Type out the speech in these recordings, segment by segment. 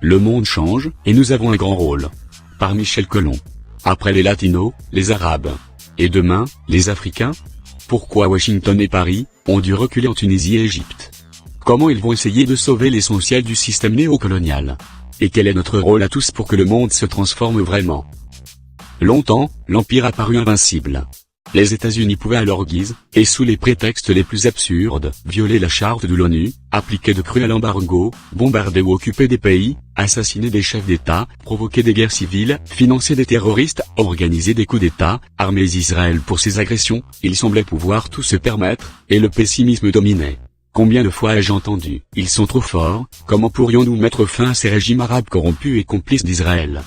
Le monde change, et nous avons un grand rôle. Par Michel Colomb. Après les Latinos, les Arabes. Et demain, les Africains? Pourquoi Washington et Paris ont dû reculer en Tunisie et Égypte? Comment ils vont essayer de sauver l'essentiel du système néocolonial? Et quel est notre rôle à tous pour que le monde se transforme vraiment? Longtemps, l'Empire a paru invincible. Les États-Unis pouvaient à leur guise, et sous les prétextes les plus absurdes, violer la charte de l'ONU, appliquer de cruels embargos, bombarder ou occuper des pays, assassiner des chefs d'État, provoquer des guerres civiles, financer des terroristes, organiser des coups d'État, armer Israël pour ses agressions. Ils semblaient pouvoir tout se permettre, et le pessimisme dominait. Combien de fois ai-je entendu « Ils sont trop forts, comment pourrions-nous mettre fin à ces régimes arabes corrompus et complices d'Israël ?»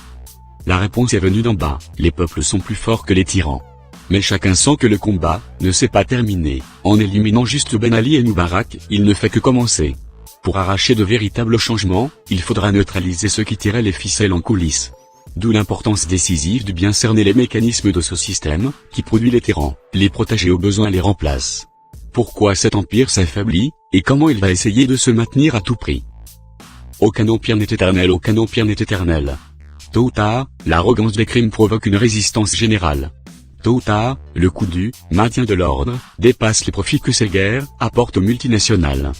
La réponse est venue d'en bas, les peuples sont plus forts que les tyrans. Mais chacun sent que le combat ne s'est pas terminé. En éliminant juste Ben Ali et Moubarak, il ne fait que commencer. Pour arracher de véritables changements, il faudra neutraliser ceux qui tiraient les ficelles en coulisses. D'où l'importance décisive de bien cerner les mécanismes de ce système, qui produit les tyrans, les protège et au besoin les remplace. Pourquoi cet empire s'affaiblit, et comment il va essayer de se maintenir à tout prix? Aucun empire n'est éternel, aucun empire n'est éternel. Tôt ou tard, l'arrogance des crimes provoque une résistance générale. Tôt ou tard, le coût du maintien de l'ordre dépasse les profits que ces guerres apportent aux multinationales.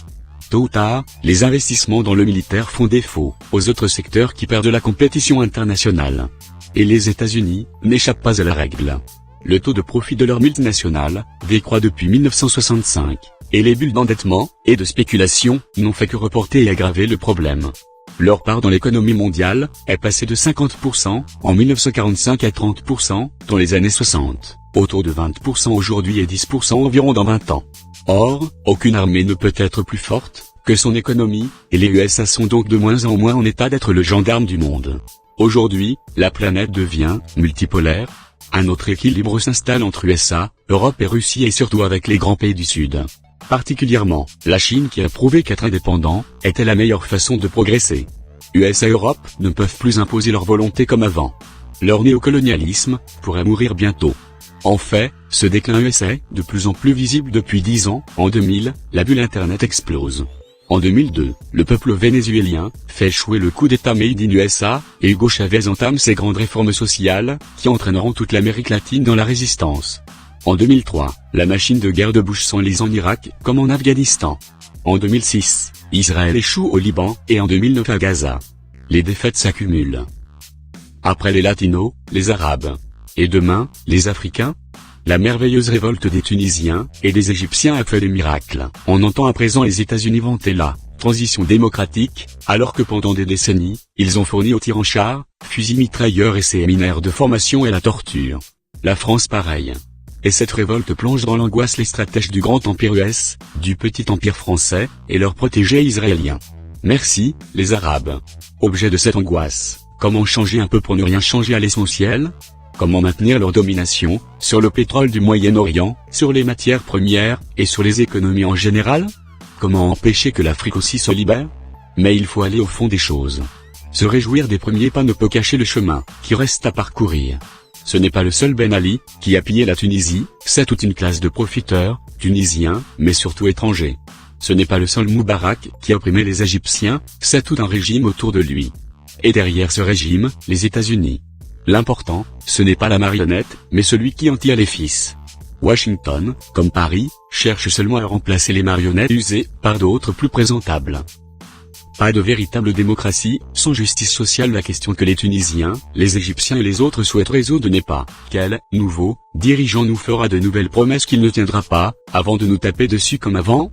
Tôt ou tard, les investissements dans le militaire font défaut aux autres secteurs qui perdent la compétition internationale. Et les États-Unis n'échappent pas à la règle. Le taux de profit de leurs multinationales décroît depuis 1965, et les bulles d'endettement et de spéculation n'ont fait que reporter et aggraver le problème. Leur part dans l'économie mondiale est passée de 50% en 1945 à 30% dans les années 60, autour de 20% aujourd'hui et 10% environ dans 20 ans. Or, aucune armée ne peut être plus forte que son économie, et les USA sont donc de moins en moins en état d'être le gendarme du monde. Aujourd'hui, la planète devient multipolaire. Un autre équilibre s'installe entre USA, Europe et Russie et surtout avec les grands pays du Sud. Particulièrement, la Chine qui a prouvé qu'être indépendant était la meilleure façon de progresser. USA et Europe ne peuvent plus imposer leur volonté comme avant. Leur néocolonialisme pourrait mourir bientôt. En fait, ce déclin est de plus en plus visible depuis 10 ans. En 2000, la bulle Internet explose. En 2002, le peuple vénézuélien fait échouer le coup d'État Made in USA, et Hugo Chavez entame ses grandes réformes sociales, qui entraîneront toute l'Amérique latine dans la résistance. En 2003, la machine de guerre de Bush s'enlise en Irak, comme en Afghanistan. En 2006, Israël échoue au Liban, et en 2009 à Gaza. Les défaites s'accumulent. Après les Latinos, les Arabes. Et demain, les Africains? La merveilleuse révolte des Tunisiens et des Égyptiens a fait des miracles. On entend à présent les États-Unis vanter la transition démocratique, alors que pendant des décennies, ils ont fourni aux tyrans chars, fusils mitrailleurs et séminaires de formation et la torture. La France pareil. Et cette révolte plonge dans l'angoisse les stratèges du grand empire US, du petit empire français, et leurs protégés israéliens. Merci, les Arabes. Objet de cette angoisse, comment changer un peu pour ne rien changer à l'essentiel? Comment maintenir leur domination, sur le pétrole du Moyen-Orient, sur les matières premières, et sur les économies en général? Comment empêcher que l'Afrique aussi se libère? Mais il faut aller au fond des choses. Se réjouir des premiers pas ne peut cacher le chemin, qui reste à parcourir. Ce n'est pas le seul Ben Ali, qui a pillé la Tunisie, c'est toute une classe de profiteurs, tunisiens, mais surtout étrangers. Ce n'est pas le seul Moubarak, qui a opprimé les Égyptiens, c'est tout un régime autour de lui. Et derrière ce régime, les États-Unis. L'important, ce n'est pas la marionnette, mais celui qui en tire les fils. Washington, comme Paris, cherche seulement à remplacer les marionnettes usées par d'autres plus présentables. Pas de véritable démocratie, sans justice sociale. La question que les Tunisiens, les Égyptiens et les autres souhaitent résoudre n'est pas quel nouveau dirigeant nous fera de nouvelles promesses qu'il ne tiendra pas, avant de nous taper dessus comme avant.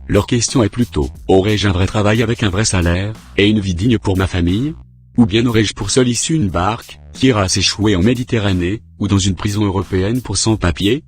Leur question est plutôt, aurais-je un vrai travail avec un vrai salaire, et une vie digne pour ma famille? Ou bien aurais-je pour seule issue une barque, qui ira s'échouer en Méditerranée, ou dans une prison européenne pour sans-papiers?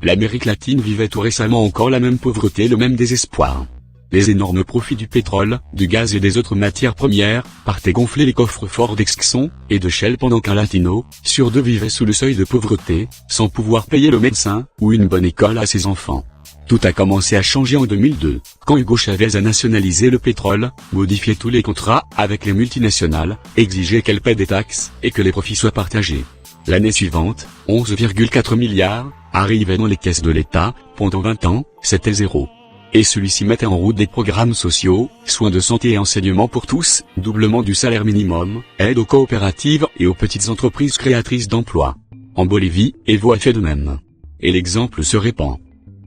L'Amérique latine vivait tout récemment encore la même pauvreté, le même désespoir. Les énormes profits du pétrole, du gaz et des autres matières premières, partaient gonfler les coffres forts d'Exxon et de Shell pendant qu'un latino, sur deux, vivait sous le seuil de pauvreté, sans pouvoir payer le médecin, ou une bonne école à ses enfants. Tout a commencé à changer en 2002, quand Hugo Chavez a nationalisé le pétrole, modifié tous les contrats avec les multinationales, exigé qu'elles paient des taxes, et que les profits soient partagés. L'année suivante, 11,4 milliards, arrivaient dans les caisses de l'État, pendant 20 ans, c'était zéro. Et celui-ci mettait en route des programmes sociaux, soins de santé et enseignement pour tous, doublement du salaire minimum, aide aux coopératives et aux petites entreprises créatrices d'emplois. En Bolivie, Evo a fait de même. Et l'exemple se répand.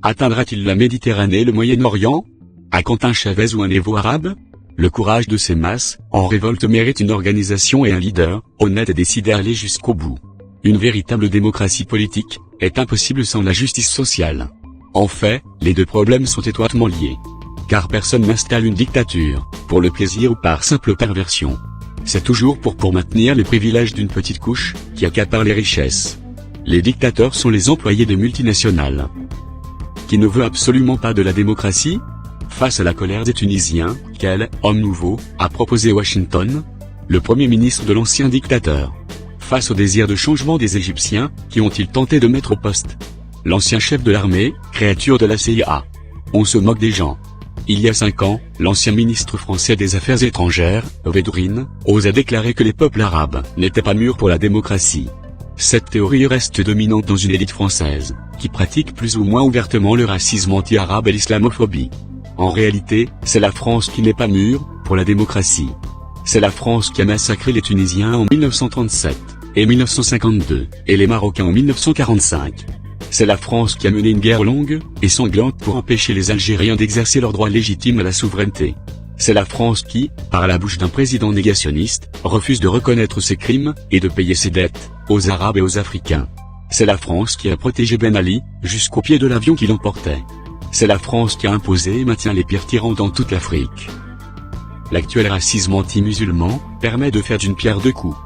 Atteindra-t-il la Méditerranée et le Moyen-Orient? À Quentin Chavez ou un Evo arabe? Le courage de ces masses, en révolte mérite une organisation et un leader, honnête et décidé à aller jusqu'au bout. Une véritable démocratie politique, est impossible sans la justice sociale. En fait, les deux problèmes sont étroitement liés. Car personne n'installe une dictature, pour le plaisir ou par simple perversion. C'est toujours pour maintenir les privilèges d'une petite couche, qui accapare les richesses. Les dictateurs sont les employés des multinationales. Qui ne veut absolument pas de la démocratie? Face à la colère des Tunisiens, quel homme nouveau a proposé Washington? Le premier ministre de l'ancien dictateur. Face au désir de changement des Égyptiens, qui ont-ils tenté de mettre au poste? L'ancien chef de l'armée, créature de la CIA. On se moque des gens. Il y a 5 ans, l'ancien ministre français des Affaires étrangères, Védrine, osa déclarer que les peuples arabes n'étaient pas mûrs pour la démocratie. Cette théorie reste dominante dans une élite française, qui pratique plus ou moins ouvertement le racisme anti-arabe et l'islamophobie. En réalité, c'est la France qui n'est pas mûre pour la démocratie. C'est la France qui a massacré les Tunisiens en 1937, et 1952, et les Marocains en 1945. C'est la France qui a mené une guerre longue et sanglante pour empêcher les Algériens d'exercer leur droit légitime à la souveraineté. C'est la France qui, par la bouche d'un président négationniste, refuse de reconnaître ses crimes et de payer ses dettes aux Arabes et aux Africains. C'est la France qui a protégé Ben Ali jusqu'au pied de l'avion qui l'emportait. C'est la France qui a imposé et maintient les pires tyrans dans toute l'Afrique. L'actuel racisme anti-musulman permet de faire d'une pierre deux coups.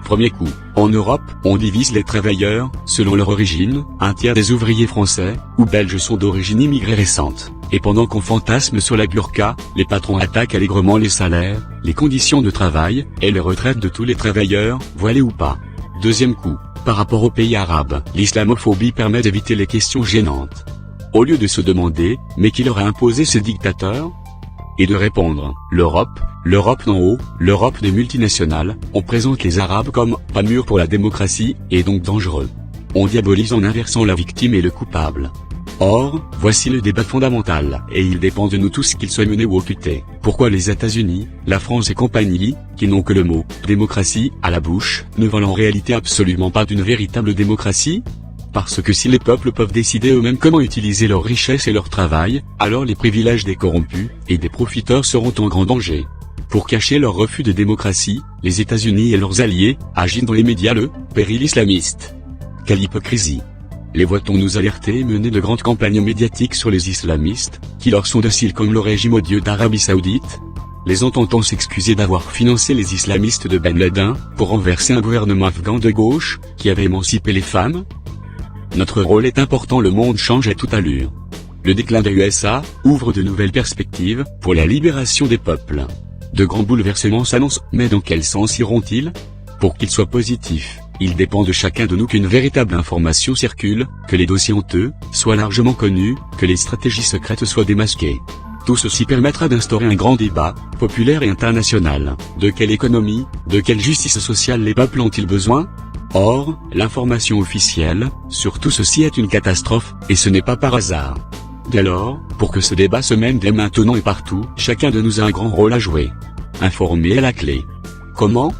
Premier coup, en Europe, on divise les travailleurs, selon leur origine, un tiers des ouvriers français, ou belges sont d'origine immigrée récente. Et pendant qu'on fantasme sur la burqa, les patrons attaquent allègrement les salaires, les conditions de travail, et les retraites de tous les travailleurs, voilés ou pas. Deuxième coup, par rapport aux pays arabes, l'islamophobie permet d'éviter les questions gênantes. Au lieu de se demander, mais qui leur a imposé ces dictateurs? Et de répondre, l'Europe d'en haut, l'Europe des multinationales, on présente les Arabes comme pas mûrs pour la démocratie, et donc dangereux. On diabolise en inversant la victime et le coupable. Or, voici le débat fondamental, et il dépend de nous tous qu'il soit mené ou occulté. Pourquoi les États-Unis, la France et compagnie, qui n'ont que le mot « démocratie » à la bouche, ne veulent en réalité absolument pas d'une véritable démocratie? Parce que si les peuples peuvent décider eux-mêmes comment utiliser leurs richesses et leur travail, alors les privilèges des corrompus et des profiteurs seront en grand danger. Pour cacher leur refus de démocratie, les États-Unis et leurs alliés agitent dans les médias le péril islamiste. Quelle hypocrisie! Les voit-on nous alerter et mener de grandes campagnes médiatiques sur les islamistes, qui leur sont dociles comme le régime odieux d'Arabie Saoudite? Les entend-on s'excuser d'avoir financé les islamistes de Ben Laden, pour renverser un gouvernement afghan de gauche, qui avait émancipé les femmes? Notre rôle est important, le monde change à toute allure. Le déclin des USA ouvre de nouvelles perspectives pour la libération des peuples. De grands bouleversements s'annoncent, mais dans quel sens iront-ils? Pour qu'ils soient positifs, il dépend de chacun de nous qu'une véritable information circule, que les dossiers honteux soient largement connus, que les stratégies secrètes soient démasquées. Tout ceci permettra d'instaurer un grand débat, populaire et international. De quelle économie, de quelle justice sociale les peuples ont-ils besoin? Or, l'information officielle, sur tout ceci est une catastrophe, et ce n'est pas par hasard. Dès lors, pour que ce débat se mène dès maintenant et partout, chacun de nous a un grand rôle à jouer. Informer est la clé. Comment?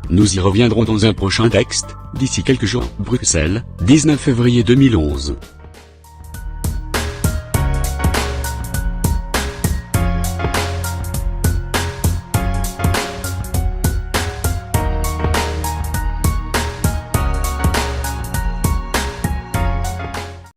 Nous y reviendrons dans un prochain texte, d'ici quelques jours. Bruxelles, 19 février 2011.